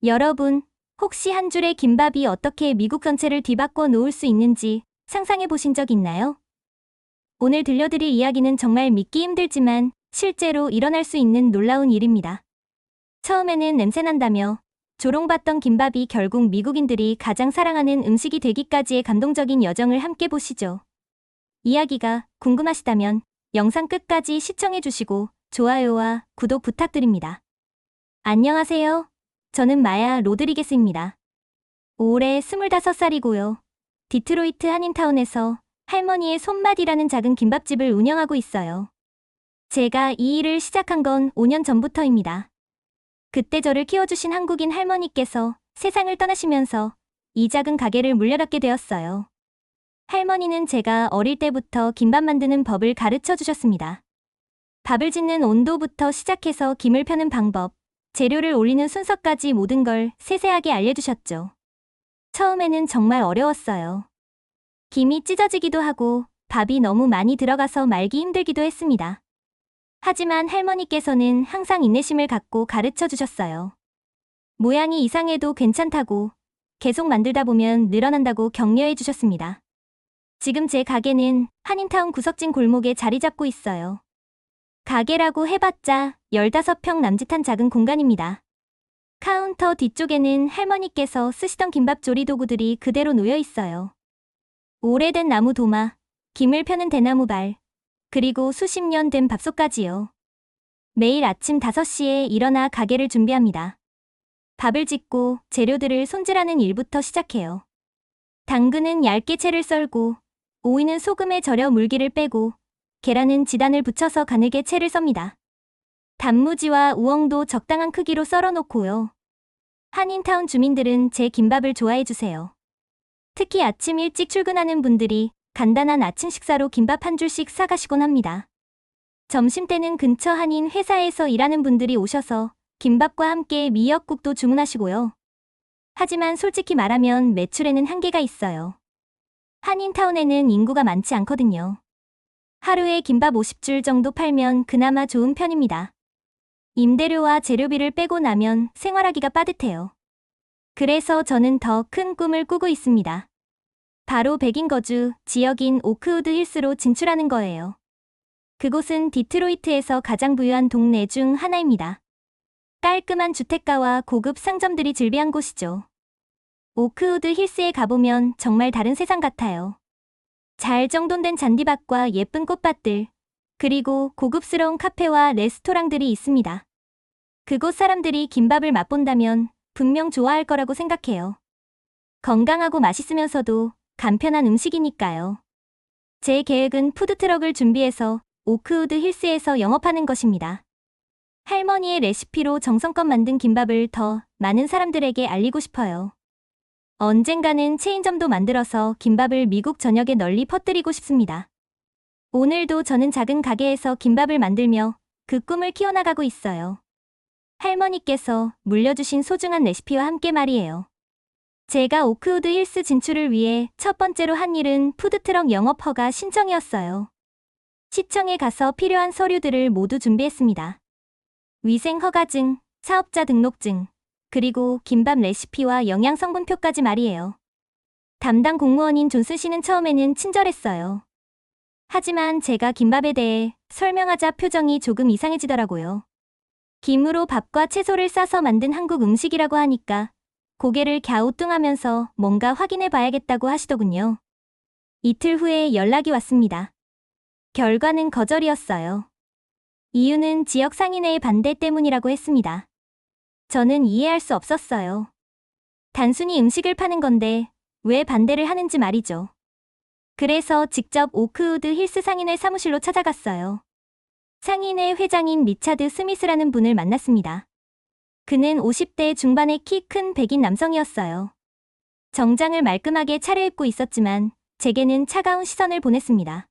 여러분, 혹시 한 줄의 김밥이 어떻게 미국 전체를 뒤바꿔 놓을 수 있는지 상상해 보신 적 있나요? 오늘 들려드릴 이야기는 정말 믿기 힘들지만 실제로 일어날 수 있는 놀라운 일입니다. 처음에는 냄새난다며 조롱받던 김밥이 결국 미국인들이 가장 사랑하는 음식이 되기까지의 감동적인 여정을 함께 보시죠. 이야기가 궁금하시다면 영상 끝까지 시청해 주시고 좋아요와 구독 부탁드립니다. 안녕하세요. 저는 마야 로드리게스입니다. 올해 25살이고요. 디트로이트 한인타운에서 할머니의 손맛이라는 작은 김밥집을 운영하고 있어요. 제가 이 일을 시작한 건 5년 전부터입니다. 그때 저를 키워주신 한국인 할머니께서 세상을 떠나시면서 이 작은 가게를 물려받게 되었어요. 할머니는 제가 어릴 때부터 김밥 만드는 법을 가르쳐 주셨습니다. 밥을 짓는 온도부터 시작해서 김을 펴는 방법, 재료를 올리는 순서까지 모든 걸 세세하게 알려주셨죠. 처음에는 정말 어려웠어요. 김이 찢어지기도 하고 밥이 너무 많이 들어가서 말기 힘들기도 했습니다. 하지만 할머니께서는 항상 인내심을 갖고 가르쳐 주셨어요. 모양이 이상해도 괜찮다고, 계속 만들다 보면 늘어난다고 격려해 주셨습니다. 지금 제 가게는 한인타운 구석진 골목에 자리 잡고 있어요. 가게라고 해봤자 15평 남짓한 작은 공간입니다. 카운터 뒤쪽에는 할머니께서 쓰시던 김밥 조리 도구들이 그대로 놓여 있어요. 오래된 나무 도마, 김을 펴는 대나무 발, 그리고 수십 년 된 밥솥까지요. 매일 아침 5시에 일어나 가게를 준비합니다. 밥을 짓고 재료들을 손질하는 일부터 시작해요. 당근은 얇게 채를 썰고, 오이는 소금에 절여 물기를 빼고, 계란은 지단을 붙여서 가늘게 채를 썹니다. 단무지와 우엉도 적당한 크기로 썰어 놓고요. 한인타운 주민들은 제 김밥을 좋아해 주세요. 특히 아침 일찍 출근하는 분들이 간단한 아침 식사로 김밥 한 줄씩 사가시곤 합니다. 점심때는 근처 한인 회사에서 일하는 분들이 오셔서 김밥과 함께 미역국도 주문하시고요. 하지만 솔직히 말하면 매출에는 한계가 있어요. 한인타운에는 인구가 많지 않거든요. 하루에 김밥 50줄 정도 팔면 그나마 좋은 편입니다. 임대료와 재료비를 빼고 나면 생활하기가 빠듯해요. 그래서 저는 더 큰 꿈을 꾸고 있습니다. 바로 백인 거주 지역인 오크우드 힐스로 진출하는 거예요. 그곳은 디트로이트에서 가장 부유한 동네 중 하나입니다. 깔끔한 주택가와 고급 상점들이 즐비한 곳이죠. 오크우드 힐스에 가보면 정말 다른 세상 같아요. 잘 정돈된 잔디밭과 예쁜 꽃밭들, 그리고 고급스러운 카페와 레스토랑들이 있습니다. 그곳 사람들이 김밥을 맛본다면 분명 좋아할 거라고 생각해요. 건강하고 맛있으면서도 간편한 음식이니까요. 제 계획은 푸드트럭을 준비해서 오크우드 힐스에서 영업하는 것입니다. 할머니의 레시피로 정성껏 만든 김밥을 더 많은 사람들에게 알리고 싶어요. 언젠가는 체인점도 만들어서 김밥을 미국 전역에 널리 퍼뜨리고 싶습니다. 오늘도 저는 작은 가게에서 김밥을 만들며 그 꿈을 키워나가고 있어요. 할머니께서 물려주신 소중한 레시피와 함께 말이에요. 제가 오크우드 힐스 진출을 위해 첫 번째로 한 일은 푸드트럭 영업 허가 신청이었어요. 시청에 가서 필요한 서류들을 모두 준비했습니다. 위생 허가증, 사업자 등록증, 그리고 김밥 레시피와 영양성분표까지 말이에요. 담당 공무원인 존슨 씨는 처음에는 친절했어요. 하지만 제가 김밥에 대해 설명하자 표정이 조금 이상해지더라고요. 김으로 밥과 채소를 싸서 만든 한국 음식이라고 하니까 고개를 갸우뚱하면서 뭔가 확인해 봐야겠다고 하시더군요. 이틀 후에 연락이 왔습니다. 결과는 거절이었어요. 이유는 지역 상인회의 반대 때문이라고 했습니다. 저는 이해할 수 없었어요. 단순히 음식을 파는 건데 왜 반대를 하는지 말이죠. 그래서 직접 오크우드 힐스 상인회 사무실로 찾아갔어요. 상인회 회장인 리차드 스미스라는 분을 만났습니다. 그는 50대 중반의 키 큰 백인 남성이었어요. 정장을 말끔하게 차려입고 있었지만 제게는 차가운 시선을 보냈습니다.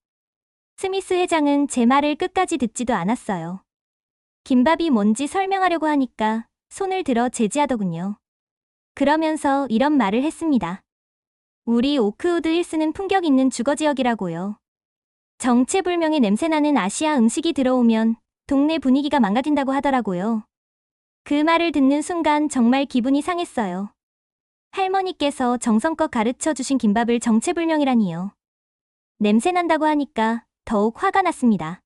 스미스 회장은 제 말을 끝까지 듣지도 않았어요. 김밥이 뭔지 설명하려고 하니까 손을 들어 제지하더군요. 그러면서 이런 말을 했습니다. 우리 오크우드 힐스는 품격 있는 주거지역이라고요. 정체불명의 냄새나는 아시아 음식이 들어오면 동네 분위기가 망가진다고 하더라고요. 그 말을 듣는 순간 정말 기분이 상했어요. 할머니께서 정성껏 가르쳐 주신 김밥을 정체불명이라니요. 냄새난다고 하니까 더욱 화가 났습니다.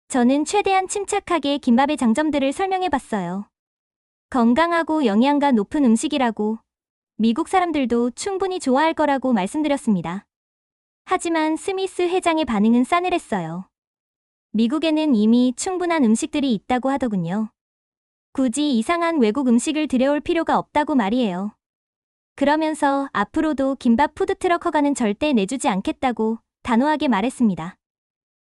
저는 최대한 침착하게 김밥의 장점들을 설명해봤어요. 건강하고 영양가 높은 음식이라고, 미국 사람들도 충분히 좋아할 거라고 말씀드렸습니다. 하지만 스미스 회장의 반응은 싸늘했어요. 미국에는 이미 충분한 음식들이 있다고 하더군요. 굳이 이상한 외국 음식을 들여올 필요가 없다고 말이에요. 그러면서 앞으로도 김밥 푸드트럭 허가는 절대 내주지 않겠다고 단호하게 말했습니다.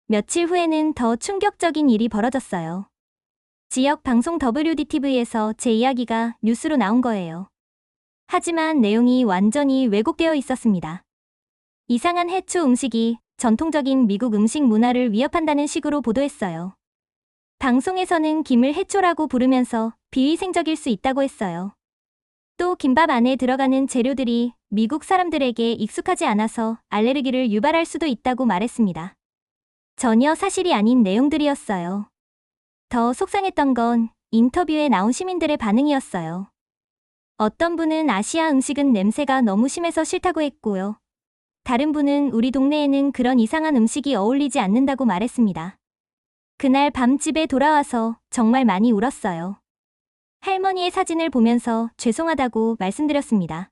며칠 후에는 더 충격적인 일이 벌어졌어요. 지역 방송 WDTV에서 제 이야기가 뉴스로 나온 거예요. 하지만 내용이 완전히 왜곡되어 있었습니다. 이상한 해초 음식이 전통적인 미국 음식 문화를 위협한다는 식으로 보도했어요. 방송에서는 김을 해초라고 부르면서 비위생적일 수 있다고 했어요. 또 김밥 안에 들어가는 재료들이 미국 사람들에게 익숙하지 않아서 알레르기를 유발할 수도 있다고 말했습니다. 전혀 사실이 아닌 내용들이었어요. 더 속상했던 건 인터뷰에 나온 시민들의 반응이었어요. 어떤 분은 아시아 음식은 냄새가 너무 심해서 싫다고 했고요. 다른 분은 우리 동네에는 그런 이상한 음식이 어울리지 않는다고 말했습니다. 그날 밤 집에 돌아와서 정말 많이 울었어요. 할머니의 사진을 보면서 죄송하다고 말씀드렸습니다.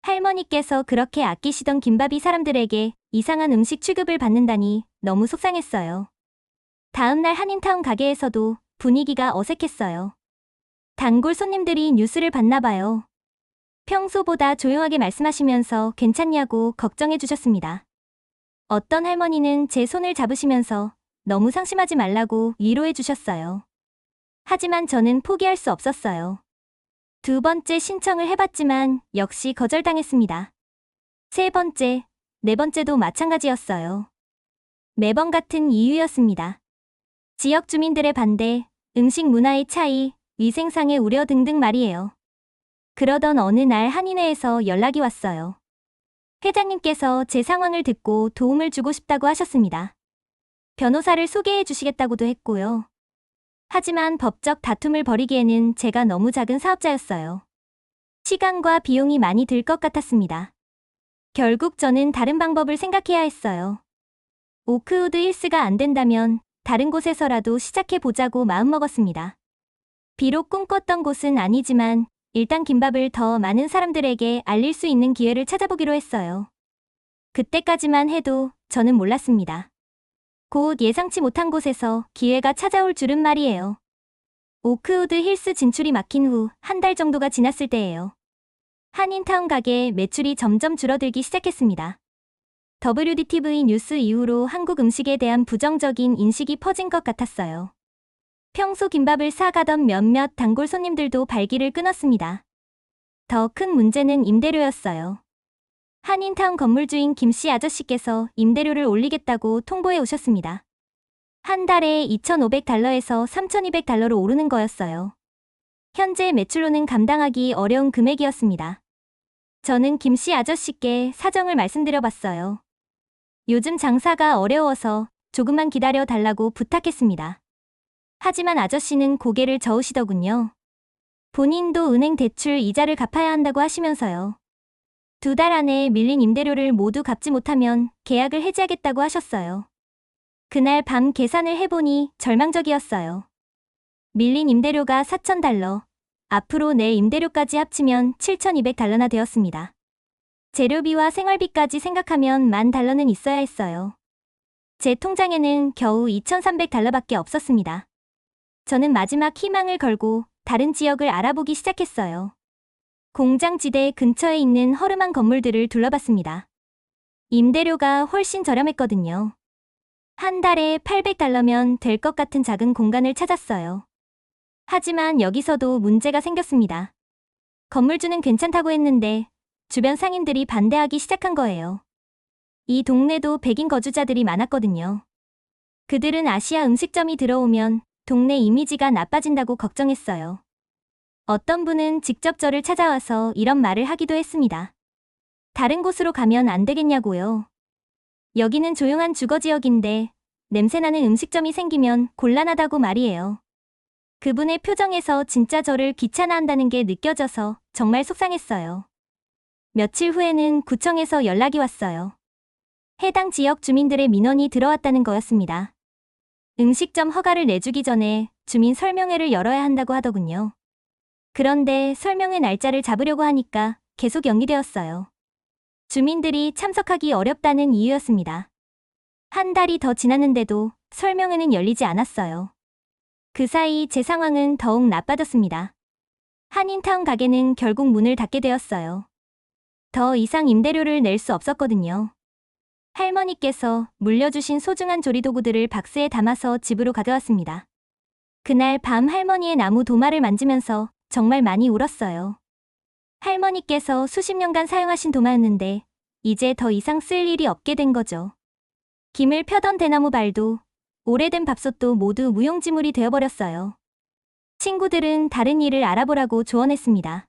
할머니께서 그렇게 아끼시던 김밥이 사람들에게 이상한 음식 취급을 받는다니 너무 속상했어요. 다음날 한인타운 가게에서도 분위기가 어색했어요. 단골 손님들이 뉴스를 봤나 봐요. 평소보다 조용하게 말씀하시면서 괜찮냐고 걱정해 주셨습니다. 어떤 할머니는 제 손을 잡으시면서 너무 상심하지 말라고 위로해 주셨어요. 하지만 저는 포기할 수 없었어요. 두 번째 신청을 해봤지만 역시 거절당했습니다. 세 번째, 네 번째도 마찬가지였어요. 매번 같은 이유였습니다. 지역 주민들의 반대, 음식 문화의 차이, 위생상의 우려 등등 말이에요. 그러던 어느 날 한인회에서 연락이 왔어요. 회장님께서 제 상황을 듣고 도움을 주고 싶다고 하셨습니다. 변호사를 소개해 주시겠다고도 했고요. 하지만 법적 다툼을 벌이기에는 제가 너무 작은 사업자였어요. 시간과 비용이 많이 들 것 같았습니다. 결국 저는 다른 방법을 생각해야 했어요. 오크우드 힐스가 안 된다면 다른 곳에서라도 시작해 보자고 마음먹었습니다. 비록 꿈꿨던 곳은 아니지만 일단 김밥을 더 많은 사람들에게 알릴 수 있는 기회를 찾아보기로 했어요. 그때까지만 해도 저는 몰랐습니다. 곧 예상치 못한 곳에서 기회가 찾아올 줄은 말이에요. 오크우드 힐스 진출이 막힌 후 한 달 정도가 지났을 때예요. 한인타운 가게 매출이 점점 줄어들기 시작했습니다. WDTV 뉴스 이후로 한국 음식에 대한 부정적인 인식이 퍼진 것 같았어요. 평소 김밥을 사가던 몇몇 단골 손님들도 발길을 끊었습니다. 더 큰 문제는 임대료였어요. 한인타운 건물주인 김씨 아저씨께서 임대료를 올리겠다고 통보해 오셨습니다. 한 달에 $2,500에서 $3,200로 오르는 거였어요. 현재 매출로는 감당하기 어려운 금액이었습니다. 저는 김씨 아저씨께 사정을 말씀드려봤어요. 요즘 장사가 어려워서 조금만 기다려 달라고 부탁했습니다. 하지만 아저씨는 고개를 저으시더군요. 본인도 은행 대출 이자를 갚아야 한다고 하시면서요. 2달 안에 밀린 임대료를 모두 갚지 못하면 계약을 해지하겠다고 하셨어요. 그날 밤 계산을 해보니 절망적이었어요. 밀린 임대료가 $4,000, 앞으로 낼 임대료까지 합치면 $7,200나 되었습니다. 재료비와 생활비까지 생각하면 $10,000는 있어야 했어요. 제 통장에는 겨우 $2,300밖에 없었습니다. 저는 마지막 희망을 걸고 다른 지역을 알아보기 시작했어요. 공장지대 근처에 있는 허름한 건물들을 둘러봤습니다. 임대료가 훨씬 저렴했거든요. 한 달에 $800면 될 것 같은 작은 공간을 찾았어요. 하지만 여기서도 문제가 생겼습니다. 건물주는 괜찮다고 했는데 주변 상인들이 반대하기 시작한 거예요. 이 동네도 백인 거주자들이 많았거든요. 그들은 아시아 음식점이 들어오면 동네 이미지가 나빠진다고 걱정했어요. 어떤 분은 직접 저를 찾아와서 이런 말을 하기도 했습니다. 다른 곳으로 가면 안 되겠냐고요. 여기는 조용한 주거지역인데 냄새나는 음식점이 생기면 곤란하다고 말이에요. 그분의 표정에서 진짜 저를 귀찮아한다는 게 느껴져서 정말 속상했어요. 며칠 후에는 구청에서 연락이 왔어요. 해당 지역 주민들의 민원이 들어왔다는 거였습니다. 음식점 허가를 내주기 전에 주민 설명회를 열어야 한다고 하더군요. 그런데 설명회 날짜를 잡으려고 하니까 계속 연기되었어요. 주민들이 참석하기 어렵다는 이유였습니다. 한 달이 더 지났는데도 설명회는 열리지 않았어요. 그 사이 제 상황은 더욱 나빠졌습니다. 한인타운 가게는 결국 문을 닫게 되었어요. 더 이상 임대료를 낼 수 없었거든요. 할머니께서 물려주신 소중한 조리도구들을 박스에 담아서 집으로 가져왔습니다. 그날 밤 할머니의 나무 도마를 만지면서 정말 많이 울었어요. 할머니께서 수십 년간 사용하신 도마였는데 이제 더 이상 쓸 일이 없게 된 거죠. 김을 펴던 대나무 발도 오래된 밥솥도 모두 무용지물이 되어버렸어요. 친구들은 다른 일을 알아보라고 조언했습니다.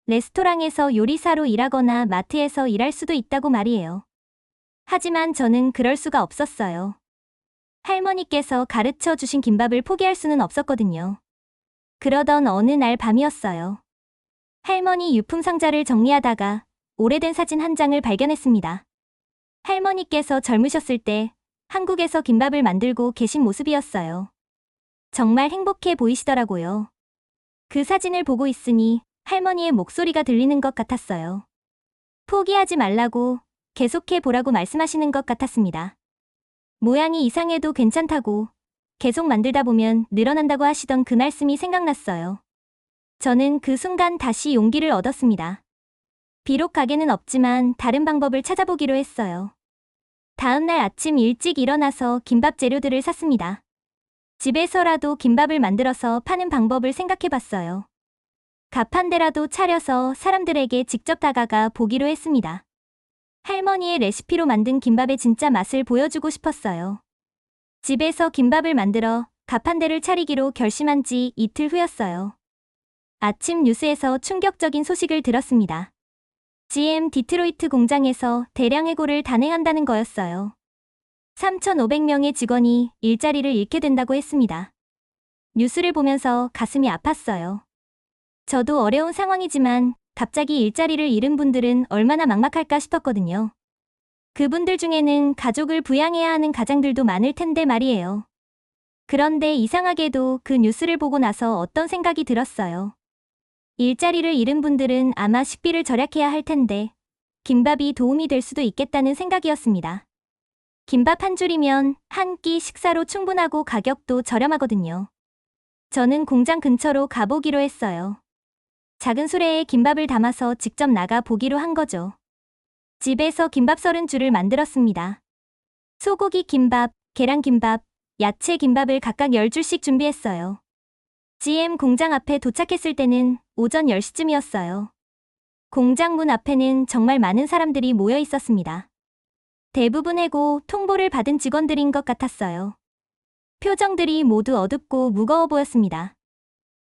레스토랑에서 요리사로 일하거나 마트에서 일할 수도 있다고 말이에요. 하지만 저는 그럴 수가 없었어요. 할머니께서 가르쳐 주신 김밥을 포기할 수는 없었거든요. 그러던 어느 날 밤이었어요. 할머니 유품 상자를 정리하다가 오래된 사진 한 장을 발견했습니다. 할머니께서 젊으셨을 때 한국에서 김밥을 만들고 계신 모습이었어요. 정말 행복해 보이시더라고요. 그 사진을 보고 있으니 할머니의 목소리가 들리는 것 같았어요. 포기하지 말라고, 계속해 보라고 말씀하시는 것 같았습니다. 모양이 이상해도 괜찮다고, 계속 만들다 보면 늘어난다고 하시던 그 말씀이 생각났어요. 저는 그 순간 다시 용기를 얻었습니다. 비록 가게는 없지만 다른 방법을 찾아보기로 했어요. 다음 날 아침 일찍 일어나서 김밥 재료들을 샀습니다. 집에서라도 김밥을 만들어서 파는 방법을 생각해봤어요. 값 한 대라도 차려서 사람들에게 직접 다가가 보기로 했습니다. 할머니의 레시피로 만든 김밥의 진짜 맛을 보여주고 싶었어요. 집에서 김밥을 만들어 값 한 대를 차리기로 결심한 지 이틀 후였어요. 아침 뉴스에서 충격적인 소식을 들었습니다. GM 디트로이트 공장에서 대량 해고를 단행한다는 거였어요. 3,500명의 직원이 일자리를 잃게 된다고 했습니다. 뉴스를 보면서 가슴이 아팠어요. 저도 어려운 상황이지만 갑자기 일자리를 잃은 분들은 얼마나 막막할까 싶었거든요. 그분들 중에는 가족을 부양해야 하는 가장들도 많을 텐데 말이에요. 그런데 이상하게도 그 뉴스를 보고 나서 어떤 생각이 들었어요. 일자리를 잃은 분들은 아마 식비를 절약해야 할 텐데 김밥이 도움이 될 수도 있겠다는 생각이었습니다. 김밥 한 줄이면 한 끼 식사로 충분하고 가격도 저렴하거든요. 저는 공장 근처로 가보기로 했어요. 작은 수레에 김밥을 담아서 직접 나가 보기로 한 거죠. 집에서 김밥 30줄을 만들었습니다. 소고기 김밥, 계란김밥, 야채 김밥을 각각 10줄씩 준비했어요. GM 공장 앞에 도착했을 때는 오전 10시쯤이었어요. 공장 문 앞에는 정말 많은 사람들이 모여 있었습니다. 대부분 해고 통보를 받은 직원들인 것 같았어요. 표정들이 모두 어둡고 무거워 보였습니다.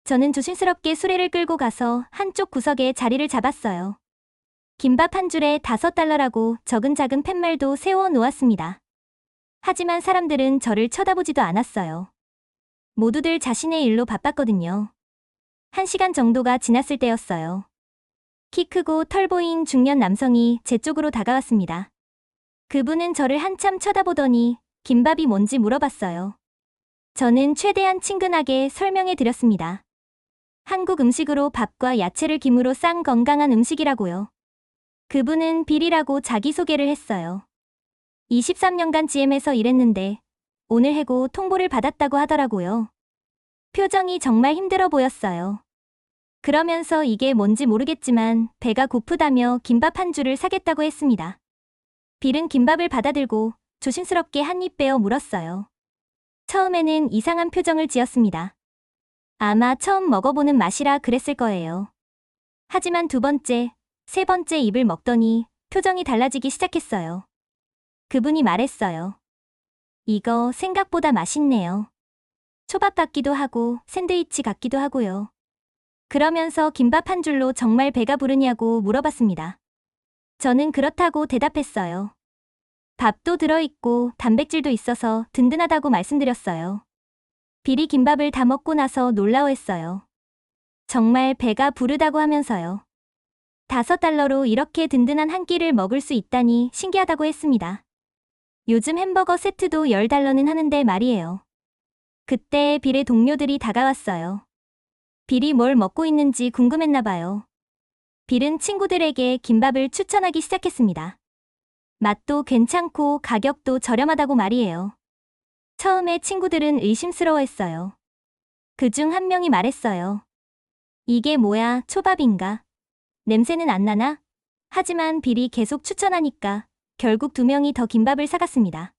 저는 조심스럽게 수레를 끌고 가서 한쪽 구석에 자리를 잡았어요. 김밥 한 줄에 $5라고 적은 작은 팻말도 세워 놓았습니다. 하지만 사람들은 저를 쳐다보지도 않았어요. 모두들 자신의 일로 바빴거든요. 1시간 정도가 지났을 때였어요. 키 크고 털 보인 중년 남성이 제 쪽으로 다가왔습니다. 그분은 저를 한참 쳐다보더니 김밥이 뭔지 물어봤어요. 저는 최대한 친근하게 설명해 드렸습니다. 한국 음식으로 밥과 야채를 김으로 싼 건강한 음식이라고요. 그분은 빌이라고 자기소개를 했어요. 23년간 GM에서 일했는데 오늘 해고 통보를 받았다고 하더라고요. 표정이 정말 힘들어 보였어요. 그러면서 이게 뭔지 모르겠지만 배가 고프다며 김밥 한 줄을 사겠다고 했습니다. 빌은 김밥을 받아들고 조심스럽게 한 입 빼어 물었어요. 처음에는 이상한 표정을 지었습니다. 아마 처음 먹어보는 맛이라 그랬을 거예요. 하지만 두 번째, 세 번째 입을 먹더니 표정이 달라지기 시작했어요. 그분이 말했어요. 이거 생각보다 맛있네요. 초밥 같기도 하고 샌드위치 같기도 하고요. 그러면서 김밥 한 줄로 정말 배가 부르냐고 물어봤습니다. 저는 그렇다고 대답했어요. 밥도 들어있고 단백질도 있어서 든든하다고 말씀드렸어요. 비리 김밥을 다 먹고 나서 놀라워했어요. 정말 배가 부르다고 하면서요. $5로 이렇게 든든한 한 끼를 먹을 수 있다니 신기하다고 했습니다. 요즘 햄버거 세트도 $10는 하는데 말이에요. 그때 빌의 동료들이 다가왔어요. 빌이 뭘 먹고 있는지 궁금했나 봐요. 빌은 친구들에게 김밥을 추천하기 시작했습니다. 맛도 괜찮고 가격도 저렴하다고 말이에요. 처음에 친구들은 의심스러워했어요. 그중 한 명이 말했어요. 이게 뭐야, 초밥인가? 냄새는 안 나나? 하지만 빌이 계속 추천하니까 결국 2명이 더 김밥을 사갔습니다.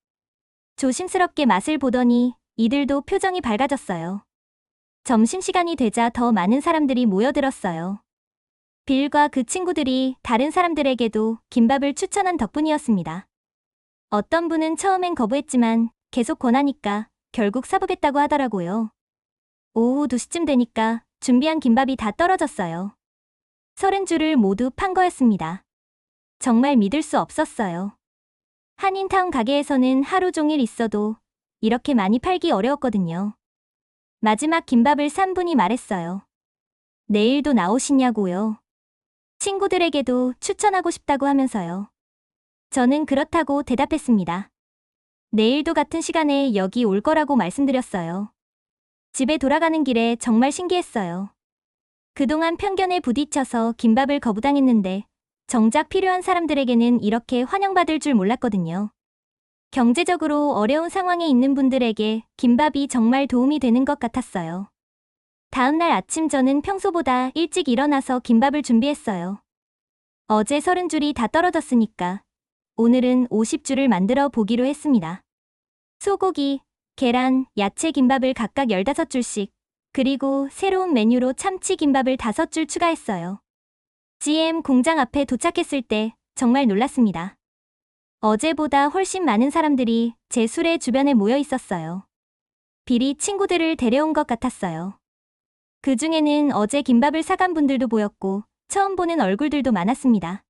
조심스럽게 맛을 보더니 이들도 표정이 밝아졌어요. 점심시간이 되자 더 많은 사람들이 모여들었어요. 빌과 그 친구들이 다른 사람들에게도 김밥을 추천한 덕분이었습니다. 어떤 분은 처음엔 거부했지만 계속 권하니까 결국 사보겠다고 하더라고요. 오후 2시쯤 되니까 준비한 김밥이 다 떨어졌어요. 30줄을 모두 판 거였습니다. 정말 믿을 수 없었어요. 한인타운 가게에서는 하루 종일 있어도 이렇게 많이 팔기 어려웠거든요. 마지막 김밥을 산 분이 말했어요. 내일도 나오시냐고요. 친구들에게도 추천하고 싶다고 하면서요. 저는 그렇다고 대답했습니다. 내일도 같은 시간에 여기 올 거라고 말씀드렸어요. 집에 돌아가는 길에 정말 신기했어요. 그동안 편견에 부딪혀서 김밥을 거부당했는데 정작 필요한 사람들에게는 이렇게 환영받을 줄 몰랐거든요. 경제적으로 어려운 상황에 있는 분들에게 김밥이 정말 도움이 되는 것 같았어요. 다음날 아침 저는 평소보다 일찍 일어나서 김밥을 준비했어요. 어제 30줄이 다 떨어졌으니까 오늘은 50줄을 만들어 보기로 했습니다. 소고기, 계란, 야채 김밥을 각각 15줄씩, 그리고 새로운 메뉴로 참치 김밥을 5줄 추가했어요. GM 공장 앞에 도착했을 때 정말 놀랐습니다. 어제보다 훨씬 많은 사람들이 제 수레 주변에 모여 있었어요. 빌이 친구들을 데려온 것 같았어요. 그 중에는 어제 김밥을 사간 분들도 보였고 처음 보는 얼굴들도 많았습니다.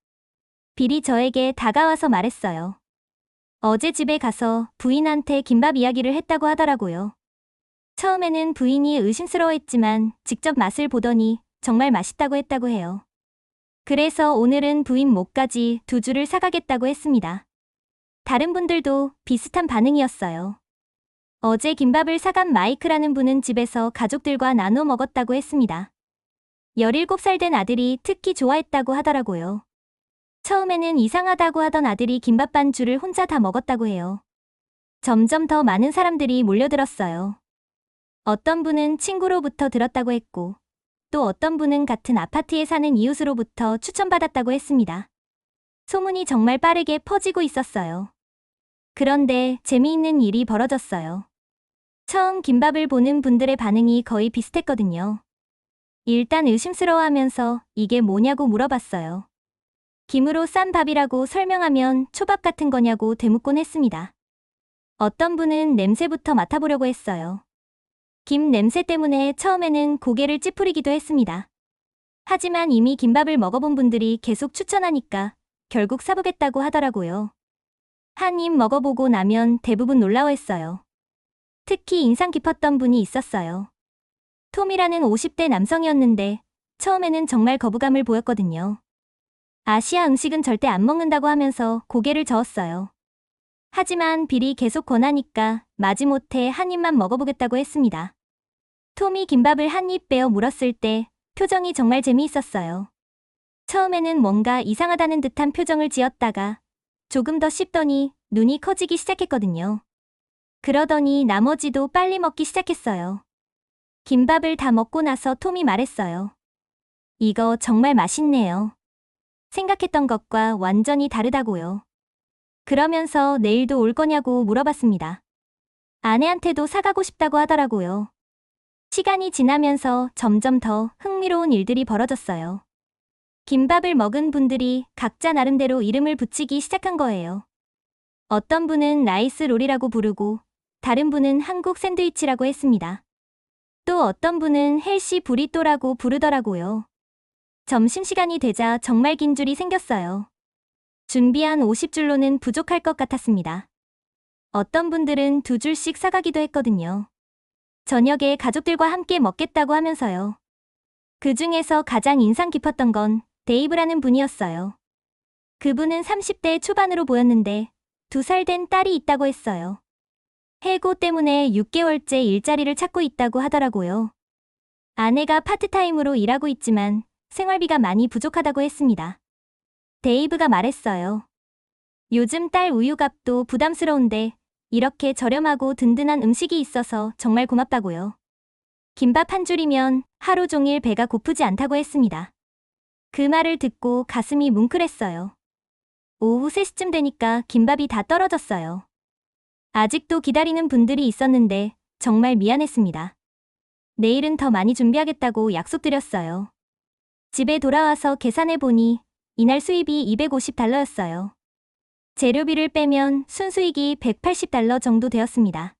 빌이 저에게 다가와서 말했어요. 어제 집에 가서 부인한테 김밥 이야기를 했다고 하더라고요. 처음에는 부인이 의심스러워했지만 직접 맛을 보더니 정말 맛있다고 했다고 해요. 그래서 오늘은 부인 목까지 2줄을 사가겠다고 했습니다. 다른 분들도 비슷한 반응이었어요. 어제 김밥을 사간 마이크라는 분은 집에서 가족들과 나눠 먹었다고 했습니다. 17살 된 아들이 특히 좋아했다고 하더라고요. 처음에는 이상하다고 하던 아들이 김밥 반줄을 혼자 다 먹었다고 해요. 점점 더 많은 사람들이 몰려들었어요. 어떤 분은 친구로부터 들었다고 했고, 또 어떤 분은 같은 아파트에 사는 이웃으로부터 추천받았다고 했습니다. 소문이 정말 빠르게 퍼지고 있었어요. 그런데 재미있는 일이 벌어졌어요. 처음 김밥을 보는 분들의 반응이 거의 비슷했거든요. 일단 의심스러워하면서 이게 뭐냐고 물어봤어요. 김으로 싼 밥이라고 설명하면 초밥 같은 거냐고 되묻곤 했습니다. 어떤 분은 냄새부터 맡아보려고 했어요. 김 냄새 때문에 처음에는 고개를 찌푸리기도 했습니다. 하지만 이미 김밥을 먹어본 분들이 계속 추천하니까 결국 사보겠다고 하더라고요. 한 입 먹어보고 나면 대부분 놀라워했어요. 특히 인상 깊었던 분이 있었어요. 톰이라는 50대 남성이었는데 처음에는 정말 거부감을 보였거든요. 아시아 음식은 절대 안 먹는다고 하면서 고개를 저었어요. 하지만 빌이 계속 권하니까 마지못해 한 입만 먹어보겠다고 했습니다. 톰이 김밥을 한 입 빼어 물었을 때 표정이 정말 재미있었어요. 처음에는 뭔가 이상하다는 듯한 표정을 지었다가 조금 더 씹더니 눈이 커지기 시작했거든요. 그러더니 나머지도 빨리 먹기 시작했어요. 김밥을 다 먹고 나서 톰이 말했어요. 이거 정말 맛있네요. 생각했던 것과 완전히 다르다고요. 그러면서 내일도 올 거냐고 물어봤습니다. 아내한테도 사가고 싶다고 하더라고요. 시간이 지나면서 점점 더 흥미로운 일들이 벌어졌어요. 김밥을 먹은 분들이 각자 나름대로 이름을 붙이기 시작한 거예요. 어떤 분은 라이스 롤이라고 부르고 다른 분은 한국 샌드위치라고 했습니다. 또 어떤 분은 헬시 브리또라고 부르더라고요. 점심시간이 되자 정말 긴 줄이 생겼어요. 준비한 50줄로는 부족할 것 같았습니다. 어떤 분들은 2줄씩 사가기도 했거든요. 저녁에 가족들과 함께 먹겠다고 하면서요. 그 중에서 가장 인상 깊었던 건 데이브라는 분이었어요. 그분은 30대 초반으로 보였는데 2살 된 딸이 있다고 했어요. 해고 때문에 6개월째 일자리를 찾고 있다고 하더라고요. 아내가 파트타임으로 일하고 있지만 생활비가 많이 부족하다고 했습니다. 데이브가 말했어요. 요즘 딸 우유값도 부담스러운데 이렇게 저렴하고 든든한 음식이 있어서 정말 고맙다고요. 김밥 한 줄이면 하루 종일 배가 고프지 않다고 했습니다. 그 말을 듣고 가슴이 뭉클했어요. 오후 3시쯤 되니까 김밥이 다 떨어졌어요. 아직도 기다리는 분들이 있었는데 정말 미안했습니다. 내일은 더 많이 준비하겠다고 약속드렸어요. 집에 돌아와서 계산해보니 이날 수입이 $250였어요. 재료비를 빼면 순수익이 $180 정도 되었습니다.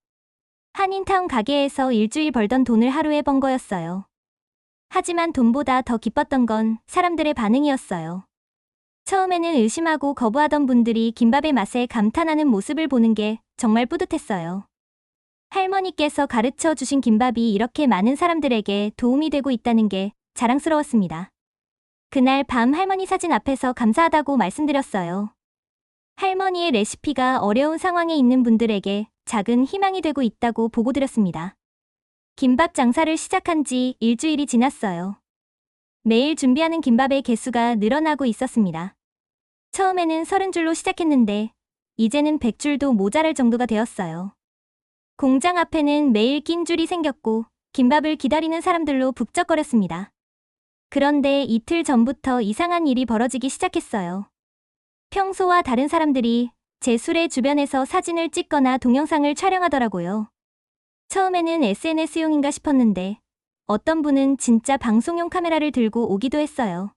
한인타운 가게에서 일주일 벌던 돈을 하루에 번 거였어요. 하지만 돈보다 더 기뻤던 건 사람들의 반응이었어요. 처음에는 의심하고 거부하던 분들이 김밥의 맛에 감탄하는 모습을 보는 게 정말 뿌듯했어요. 할머니께서 가르쳐 주신 김밥이 이렇게 많은 사람들에게 도움이 되고 있다는 게 자랑스러웠습니다. 그날 밤 할머니 사진 앞에서 감사하다고 말씀드렸어요. 할머니의 레시피가 어려운 상황에 있는 분들에게 작은 희망이 되고 있다고 보고드렸습니다. 김밥 장사를 시작한 지 일주일이 지났어요. 매일 준비하는 김밥의 개수가 늘어나고 있었습니다. 처음에는 30줄로 시작했는데 이제는 100줄도 모자랄 정도가 되었어요. 공장 앞에는 매일 낀 줄이 생겼고 김밥을 기다리는 사람들로 북적거렸습니다. 그런데 이틀 전부터 이상한 일이 벌어지기 시작했어요. 평소와 다른 사람들이 제 수레 주변에서 사진을 찍거나 동영상을 촬영하더라고요. 처음에는 SNS용인가 싶었는데 어떤 분은 진짜 방송용 카메라를 들고 오기도 했어요.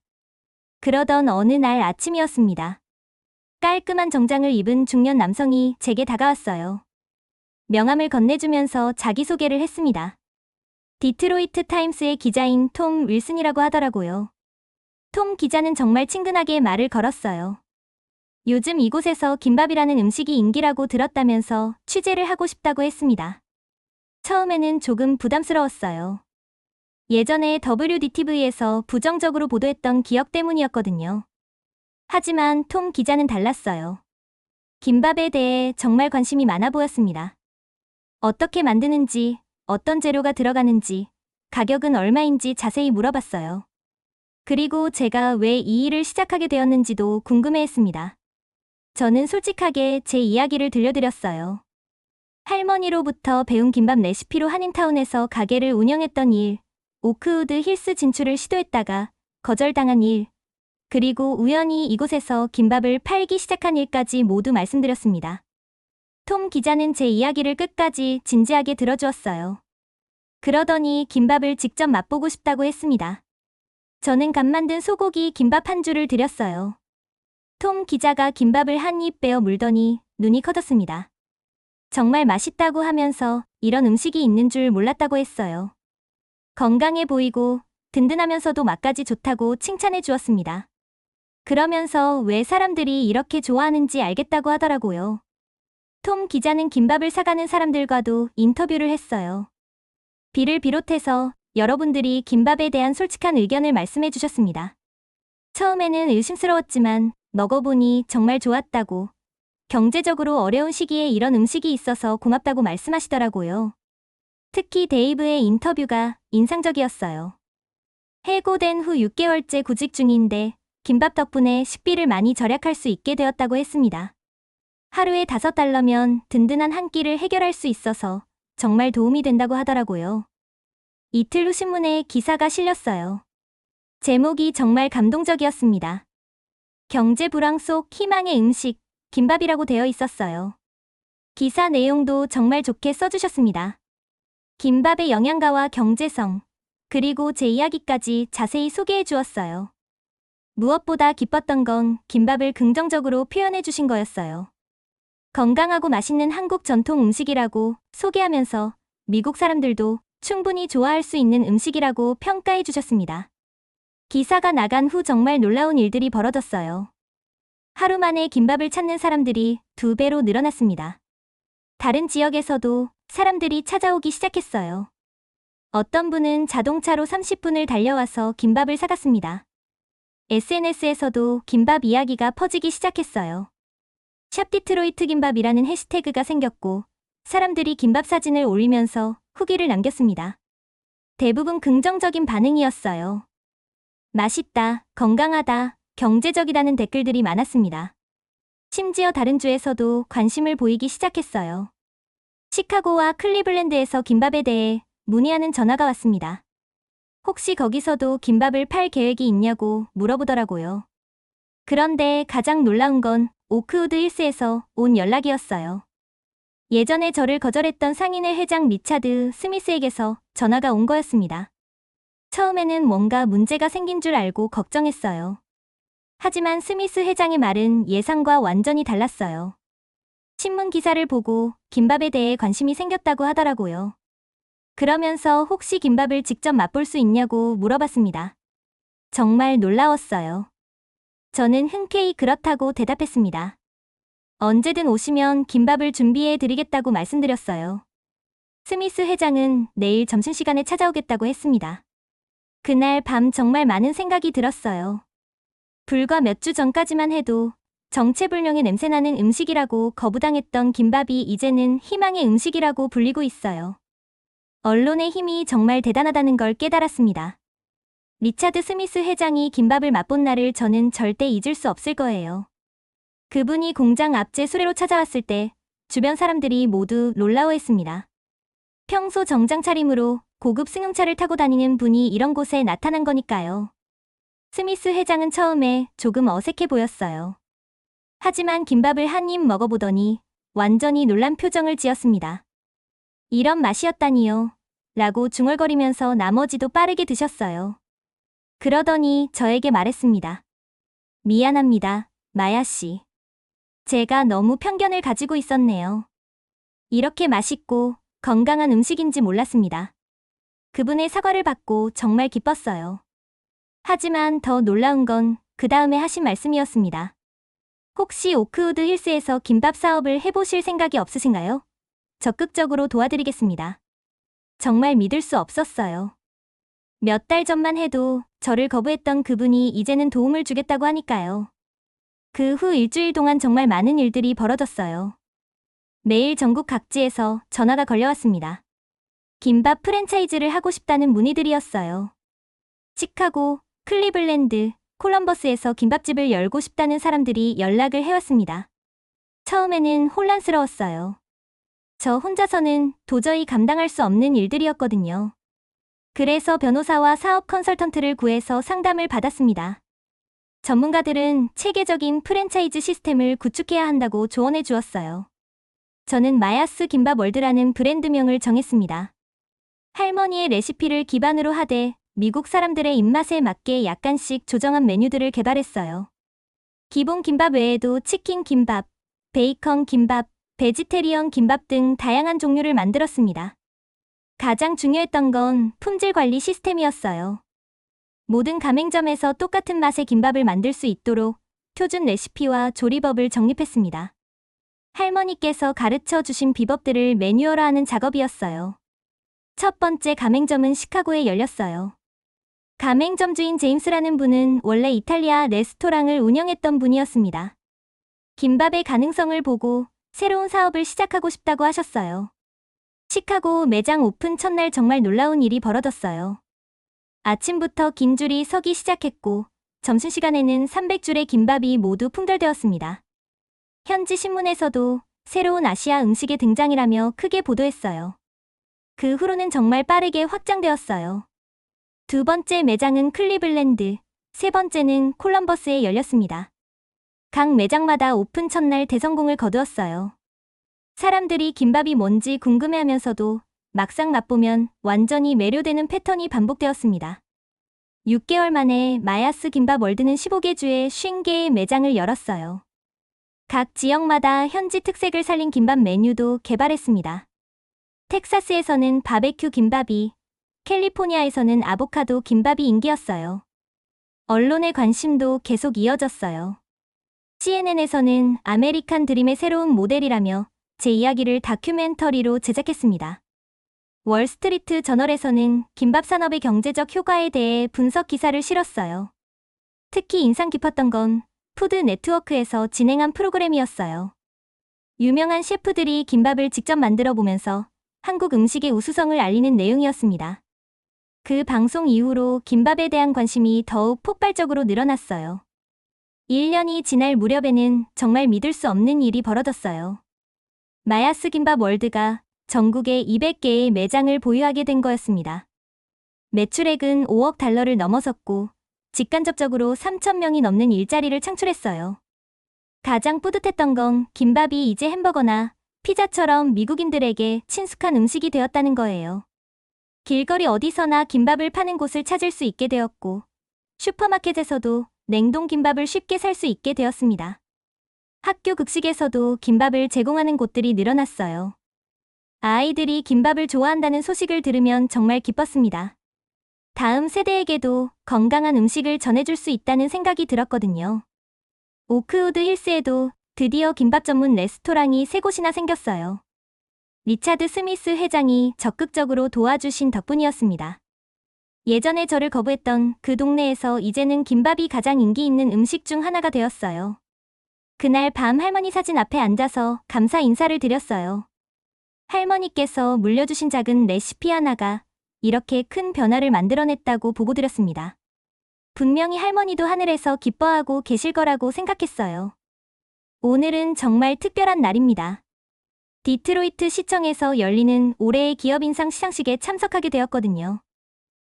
그러던 어느 날 아침이었습니다. 깔끔한 정장을 입은 중년 남성이 제게 다가왔어요. 명함을 건네주면서 자기소개를 했습니다. 디트로이트 타임스의 기자인 톰 윌슨이라고 하더라고요. 톰 기자는 정말 친근하게 말을 걸었어요. 요즘 이곳에서 김밥이라는 음식이 인기라고 들었다면서 취재를 하고 싶다고 했습니다. 처음에는 조금 부담스러웠어요. 예전에 WDTV에서 부정적으로 보도했던 기억 때문이었거든요. 하지만 톰 기자는 달랐어요. 김밥에 대해 정말 관심이 많아 보였습니다. 어떻게 만드는지, 어떤 재료가 들어가는지, 가격은 얼마인지 자세히 물어봤어요. 그리고 제가 왜 이 일을 시작하게 되었는지도 궁금해했습니다. 저는 솔직하게 제 이야기를 들려드렸어요. 할머니로부터 배운 김밥 레시피로 한인타운에서 가게를 운영했던 일, 오크우드 힐스 진출을 시도했다가 거절당한 일, 그리고 우연히 이곳에서 김밥을 팔기 시작한 일까지 모두 말씀드렸습니다. 톰 기자는 제 이야기를 끝까지 진지하게 들어주었어요. 그러더니 김밥을 직접 맛보고 싶다고 했습니다. 저는 갓 만든 소고기 김밥 한 줄을 드렸어요. 톰 기자가 김밥을 한 입 베어 물더니 눈이 커졌습니다. 정말 맛있다고 하면서 이런 음식이 있는 줄 몰랐다고 했어요. 건강해 보이고 든든하면서도 맛까지 좋다고 칭찬해 주었습니다. 그러면서 왜 사람들이 이렇게 좋아하는지 알겠다고 하더라고요. 톰 기자는 김밥을 사가는 사람들과도 인터뷰를 했어요. 비를 비롯해서 여러분들이 김밥에 대한 솔직한 의견을 말씀해 주셨습니다. 처음에는 의심스러웠지만 먹어보니 정말 좋았다고, 경제적으로 어려운 시기에 이런 음식이 있어서 고맙다고 말씀하시더라고요. 특히 데이브의 인터뷰가 인상적이었어요. 해고된 후 6개월째 구직 중인데 김밥 덕분에 식비를 많이 절약할 수 있게 되었다고 했습니다. 하루에 $5면 든든한 한 끼를 해결할 수 있어서 정말 도움이 된다고 하더라고요. 이틀 후 신문에 기사가 실렸어요. 제목이 정말 감동적이었습니다. 경제 불황 속 희망의 음식, 김밥이라고 되어 있었어요. 기사 내용도 정말 좋게 써주셨습니다. 김밥의 영양가와 경제성, 그리고 제 이야기까지 자세히 소개해 주었어요. 무엇보다 기뻤던 건 김밥을 긍정적으로 표현해 주신 거였어요. 건강하고 맛있는 한국 전통 음식이라고 소개하면서 미국 사람들도 충분히 좋아할 수 있는 음식이라고 평가해 주셨습니다. 기사가 나간 후 정말 놀라운 일들이 벌어졌어요. 하루 만에 김밥을 찾는 사람들이 2배로 늘어났습니다. 다른 지역에서도 사람들이 찾아오기 시작했어요. 어떤 분은 자동차로 30분을 달려와서 김밥을 사갔습니다. SNS에서도 김밥 이야기가 퍼지기 시작했어요. 샵 디트로이트 김밥이라는 해시태그가 생겼고 사람들이 김밥 사진을 올리면서 후기를 남겼습니다. 대부분 긍정적인 반응이었어요. 맛있다, 건강하다, 경제적이라는 댓글들이 많았습니다. 심지어 다른 주에서도 관심을 보이기 시작했어요. 시카고와 클리블랜드에서 김밥에 대해 문의하는 전화가 왔습니다. 혹시 거기서도 김밥을 팔 계획이 있냐고 물어보더라고요. 그런데 가장 놀라운 건 오크우드 힐스에서 온 연락이었어요. 예전에 저를 거절했던 상인회 회장 리차드 스미스에게서 전화가 온 거였습니다. 처음에는 뭔가 문제가 생긴 줄 알고 걱정했어요. 하지만 스미스 회장의 말은 예상과 완전히 달랐어요. 신문 기사를 보고 김밥에 대해 관심이 생겼다고 하더라고요. 그러면서 혹시 김밥을 직접 맛볼 수 있냐고 물어봤습니다. 정말 놀라웠어요. 저는 흔쾌히 그렇다고 대답했습니다. 언제든 오시면 김밥을 준비해 드리겠다고 말씀드렸어요. 스미스 회장은 내일 점심시간에 찾아오겠다고 했습니다. 그날 밤 정말 많은 생각이 들었어요. 불과 몇 주 전까지만 해도 정체불명의 냄새나는 음식이라고 거부당했던 김밥이 이제는 희망의 음식이라고 불리고 있어요. 언론의 힘이 정말 대단하다는 걸 깨달았습니다. 리차드 스미스 회장이 김밥을 맛본 날을 저는 절대 잊을 수 없을 거예요. 그분이 공장 앞제 수레로 찾아왔을 때 주변 사람들이 모두 놀라워했습니다. 평소 정장 차림으로 고급 승용차를 타고 다니는 분이 이런 곳에 나타난 거니까요. 스미스 회장은 처음에 조금 어색해 보였어요. 하지만 김밥을 한 입 먹어보더니 완전히 놀란 표정을 지었습니다. 이런 맛이었다니요. 라고 중얼거리면서 나머지도 빠르게 드셨어요. 그러더니 저에게 말했습니다. 미안합니다, 마야 씨. 제가 너무 편견을 가지고 있었네요. 이렇게 맛있고 건강한 음식인지 몰랐습니다. 그분의 사과를 받고 정말 기뻤어요. 하지만 더 놀라운 건 그 다음에 하신 말씀이었습니다. 혹시 오크우드 힐스에서 김밥 사업을 해보실 생각이 없으신가요? 적극적으로 도와드리겠습니다. 정말 믿을 수 없었어요. 몇 달 전만 해도 저를 거부했던 그분이 이제는 도움을 주겠다고 하니까요. 그 후 일주일 동안 정말 많은 일들이 벌어졌어요. 매일 전국 각지에서 전화가 걸려왔습니다. 김밥 프랜차이즈를 하고 싶다는 문의들이었어요. 시카고, 클리블랜드, 콜럼버스에서 김밥집을 열고 싶다는 사람들이 연락을 해왔습니다. 처음에는 혼란스러웠어요. 저 혼자서는 도저히 감당할 수 없는 일들이었거든요. 그래서 변호사와 사업 컨설턴트를 구해서 상담을 받았습니다. 전문가들은 체계적인 프랜차이즈 시스템을 구축해야 한다고 조언해 주었어요. 저는 마야스 김밥 월드라는 브랜드명을 정했습니다. 할머니의 레시피를 기반으로 하되 미국 사람들의 입맛에 맞게 약간씩 조정한 메뉴들을 개발했어요. 기본 김밥 외에도 치킨 김밥, 베이컨 김밥, 베지테리언 김밥 등 다양한 종류를 만들었습니다. 가장 중요했던 건 품질 관리 시스템이었어요. 모든 가맹점에서 똑같은 맛의 김밥을 만들 수 있도록 표준 레시피와 조리법을 정립했습니다. 할머니께서 가르쳐 주신 비법들을 매뉴얼화하는 작업이었어요. 첫 번째 가맹점은 시카고에 열렸어요. 가맹점 주인 제임스라는 분은 원래 이탈리아 레스토랑을 운영했던 분이었습니다. 김밥의 가능성을 보고 새로운 사업을 시작하고 싶다고 하셨어요. 시카고 매장 오픈 첫날 정말 놀라운 일이 벌어졌어요. 아침부터 긴 줄이 서기 시작했고 점심시간에는 300줄의 김밥이 모두 품절되었습니다. 현지 신문에서도 새로운 아시아 음식의 등장이라며 크게 보도했어요. 그 후로는 정말 빠르게 확장되었어요. 두 번째 매장은 클리블랜드, 세 번째는 콜럼버스에 열렸습니다. 각 매장마다 오픈 첫날 대성공을 거두었어요. 사람들이 김밥이 뭔지 궁금해하면서도 막상 맛보면 완전히 매료되는 패턴이 반복되었습니다. 6개월 만에 마야스 김밥 월드는 15개 주에 50개의 매장을 열었어요. 각 지역마다 현지 특색을 살린 김밥 메뉴도 개발했습니다. 텍사스에서는 바베큐 김밥이, 캘리포니아에서는 아보카도 김밥이 인기였어요. 언론의 관심도 계속 이어졌어요. CNN에서는 아메리칸 드림의 새로운 모델이라며 제 이야기를 다큐멘터리로 제작했습니다. 월스트리트 저널에서는 김밥 산업의 경제적 효과에 대해 분석 기사를 실었어요. 특히 인상 깊었던 건 푸드 네트워크에서 진행한 프로그램이었어요. 유명한 셰프들이 김밥을 직접 만들어 보면서 한국 음식의 우수성을 알리는 내용이었습니다. 그 방송 이후로 김밥에 대한 관심이 더욱 폭발적으로 늘어났어요. 1년이 지날 무렵에는 정말 믿을 수 없는 일이 벌어졌어요. 마야스 김밥 월드가 전국에 200개의 매장을 보유하게 된 거였습니다. 매출액은 5억 달러를 넘어섰고 직간접적으로 3,000명이 넘는 일자리를 창출했어요. 가장 뿌듯했던 건 김밥이 이제 햄버거나 피자처럼 미국인들에게 친숙한 음식이 되었다는 거예요. 길거리 어디서나 김밥을 파는 곳을 찾을 수 있게 되었고 슈퍼마켓에서도 냉동 김밥을 쉽게 살 수 있게 되었습니다. 학교 급식에서도 김밥을 제공하는 곳들이 늘어났어요. 아이들이 김밥을 좋아한다는 소식을 들으면 정말 기뻤습니다. 다음 세대에게도 건강한 음식을 전해줄 수 있다는 생각이 들었거든요. 오크우드 힐스에도 드디어 김밥 전문 레스토랑이 3곳이나 생겼어요. 리차드 스미스 회장이 적극적으로 도와주신 덕분이었습니다. 예전에 저를 거부했던 그 동네에서 이제는 김밥이 가장 인기 있는 음식 중 하나가 되었어요. 그날 밤 할머니 사진 앞에 앉아서 감사 인사를 드렸어요. 할머니께서 물려주신 작은 레시피 하나가 이렇게 큰 변화를 만들어냈다고 보고드렸습니다. 분명히 할머니도 하늘에서 기뻐하고 계실 거라고 생각했어요. 오늘은 정말 특별한 날입니다. 디트로이트 시청에서 열리는 올해의 기업인상 시상식에 참석하게 되었거든요.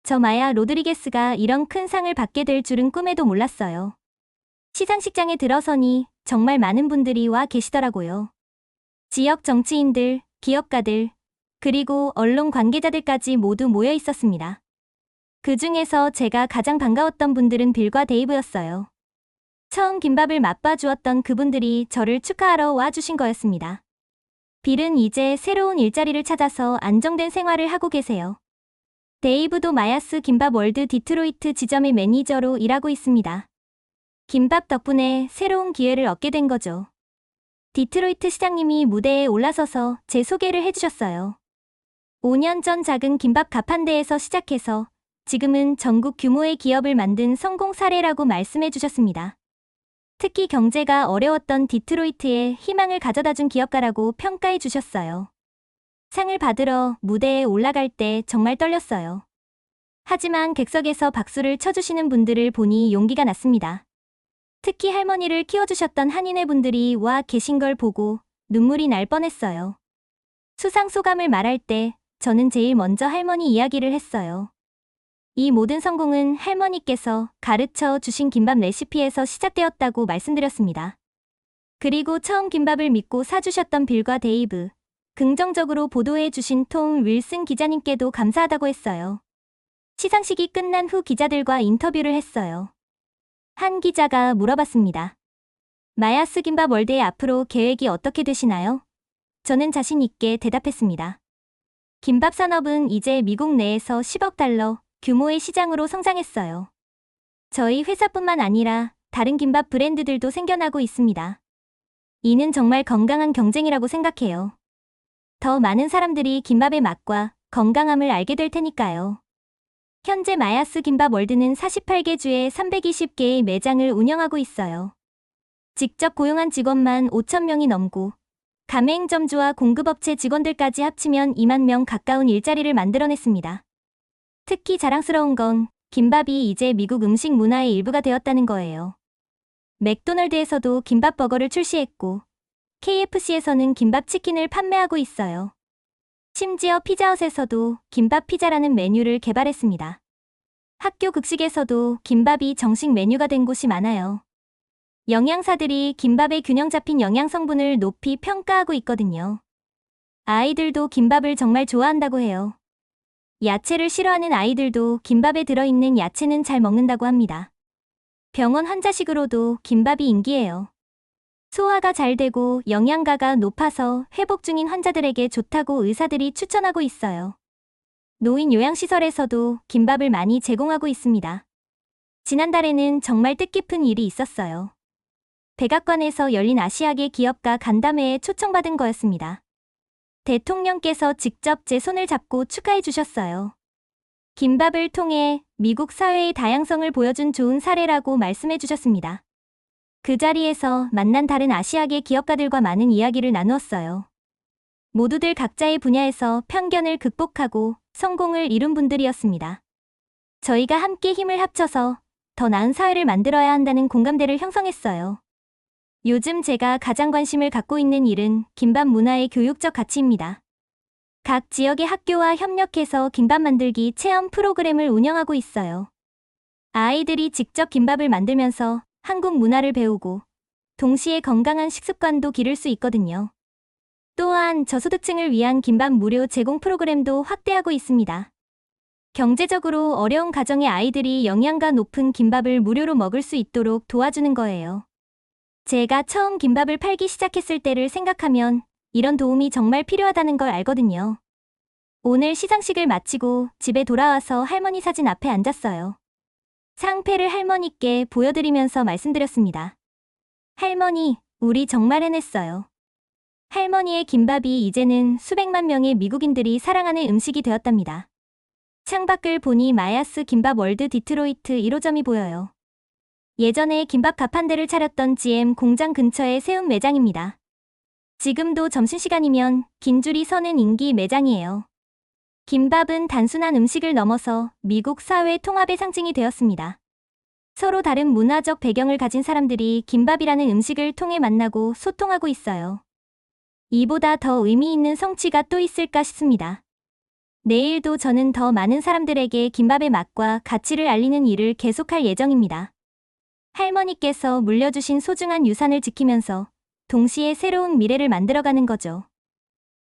저 마야 로드리게스가 이런 큰 상을 받게 될 줄은 꿈에도 몰랐어요. 시상식장에 들어서니 정말 많은 분들이 와 계시더라고요. 지역 정치인들, 기업가들, 그리고 언론 관계자들까지 모두 모여 있었습니다. 그 중에서 제가 가장 반가웠던 분들은 빌과 데이브였어요. 처음 김밥을 맛봐주었던 그분들이 저를 축하하러 와주신 거였습니다. 빌은 이제 새로운 일자리를 찾아서 안정된 생활을 하고 계세요. 데이브도 마야스 김밥 월드 디트로이트 지점의 매니저로 일하고 있습니다. 김밥 덕분에 새로운 기회를 얻게 된 거죠. 디트로이트 시장님이 무대에 올라서서 제 소개를 해주셨어요. 5년 전 작은 김밥 가판대에서 시작해서 지금은 전국 규모의 기업을 만든 성공 사례라고 말씀해 주셨습니다. 특히 경제가 어려웠던 디트로이트에 희망을 가져다준 기업가라고 평가해 주셨어요. 상을 받으러 무대에 올라갈 때 정말 떨렸어요. 하지만 객석에서 박수를 쳐주시는 분들을 보니 용기가 났습니다. 특히 할머니를 키워주셨던 한인회 분들이 와 계신 걸 보고 눈물이 날 뻔했어요. 수상 소감을 말할 때 저는 제일 먼저 할머니 이야기를 했어요. 이 모든 성공은 할머니께서 가르쳐 주신 김밥 레시피에서 시작되었다고 말씀드렸습니다. 그리고 처음 김밥을 믿고 사주셨던 빌과 데이브, 긍정적으로 보도해 주신 톰 윌슨 기자님께도 감사하다고 했어요. 시상식이 끝난 후 기자들과 인터뷰를 했어요. 한 기자가 물어봤습니다. 마야스 김밥 월드의 앞으로 계획이 어떻게 되시나요? 저는 자신 있게 대답했습니다. 김밥 산업은 이제 미국 내에서 10억 달러 규모의 시장으로 성장했어요. 저희 회사뿐만 아니라 다른 김밥 브랜드들도 생겨나고 있습니다. 이는 정말 건강한 경쟁이라고 생각해요. 더 많은 사람들이 김밥의 맛과 건강함을 알게 될 테니까요. 현재 마야스 김밥 월드는 48개 주에 320개의 매장을 운영하고 있어요. 직접 고용한 직원만 5,000명이 넘고 가맹점주와 공급업체 직원들까지 합치면 2만 명 가까운 일자리를 만들어냈습니다. 특히 자랑스러운 건 김밥이 이제 미국 음식 문화의 일부가 되었다는 거예요. 맥도널드에서도 김밥 버거를 출시했고 KFC에서는 김밥 치킨을 판매하고 있어요. 심지어 피자헛에서도 김밥 피자라는 메뉴를 개발했습니다. 학교 급식에서도 김밥이 정식 메뉴가 된 곳이 많아요. 영양사들이 김밥의 균형 잡힌 영양 성분을 높이 평가하고 있거든요. 아이들도 김밥을 정말 좋아한다고 해요. 야채를 싫어하는 아이들도 김밥에 들어있는 야채는 잘 먹는다고 합니다. 병원 환자식으로도 김밥이 인기예요. 소화가 잘 되고 영양가가 높아서 회복 중인 환자들에게 좋다고 의사들이 추천하고 있어요. 노인 요양시설에서도 김밥을 많이 제공하고 있습니다. 지난달에는 정말 뜻깊은 일이 있었어요. 백악관에서 열린 아시아계 기업가 간담회에 초청받은 거였습니다. 대통령께서 직접 제 손을 잡고 축하해 주셨어요. 김밥을 통해 미국 사회의 다양성을 보여준 좋은 사례라고 말씀해 주셨습니다. 그 자리에서 만난 다른 아시아계 기업가들과 많은 이야기를 나누었어요. 모두들 각자의 분야에서 편견을 극복하고 성공을 이룬 분들이었습니다. 저희가 함께 힘을 합쳐서 더 나은 사회를 만들어야 한다는 공감대를 형성했어요. 요즘 제가 가장 관심을 갖고 있는 일은 김밥 문화의 교육적 가치입니다. 각 지역의 학교와 협력해서 김밥 만들기 체험 프로그램을 운영하고 있어요. 아이들이 직접 김밥을 만들면서 한국 문화를 배우고 동시에 건강한 식습관도 기를 수 있거든요. 또한 저소득층을 위한 김밥 무료 제공 프로그램도 확대하고 있습니다. 경제적으로 어려운 가정의 아이들이 영양가 높은 김밥을 무료로 먹을 수 있도록 도와주는 거예요. 제가 처음 김밥을 팔기 시작했을 때를 생각하면 이런 도움이 정말 필요하다는 걸 알거든요. 오늘 시상식을 마치고 집에 돌아와서 할머니 사진 앞에 앉았어요. 상패를 할머니께 보여드리면서 말씀드렸습니다. 할머니, 우리 정말 해냈어요. 할머니의 김밥이 이제는 수백만 명의 미국인들이 사랑하는 음식이 되었답니다. 창밖을 보니 마야스 김밥 월드 디트로이트 1호점이 보여요. 예전에 김밥 가판대를 차렸던 GM 공장 근처에 세운 매장입니다. 지금도 점심시간이면 긴 줄이 서는 인기 매장이에요. 김밥은 단순한 음식을 넘어서 미국 사회 통합의 상징이 되었습니다. 서로 다른 문화적 배경을 가진 사람들이 김밥이라는 음식을 통해 만나고 소통하고 있어요. 이보다 더 의미 있는 성취가 또 있을까 싶습니다. 내일도 저는 더 많은 사람들에게 김밥의 맛과 가치를 알리는 일을 계속할 예정입니다. 할머니께서 물려주신 소중한 유산을 지키면서 동시에 새로운 미래를 만들어가는 거죠.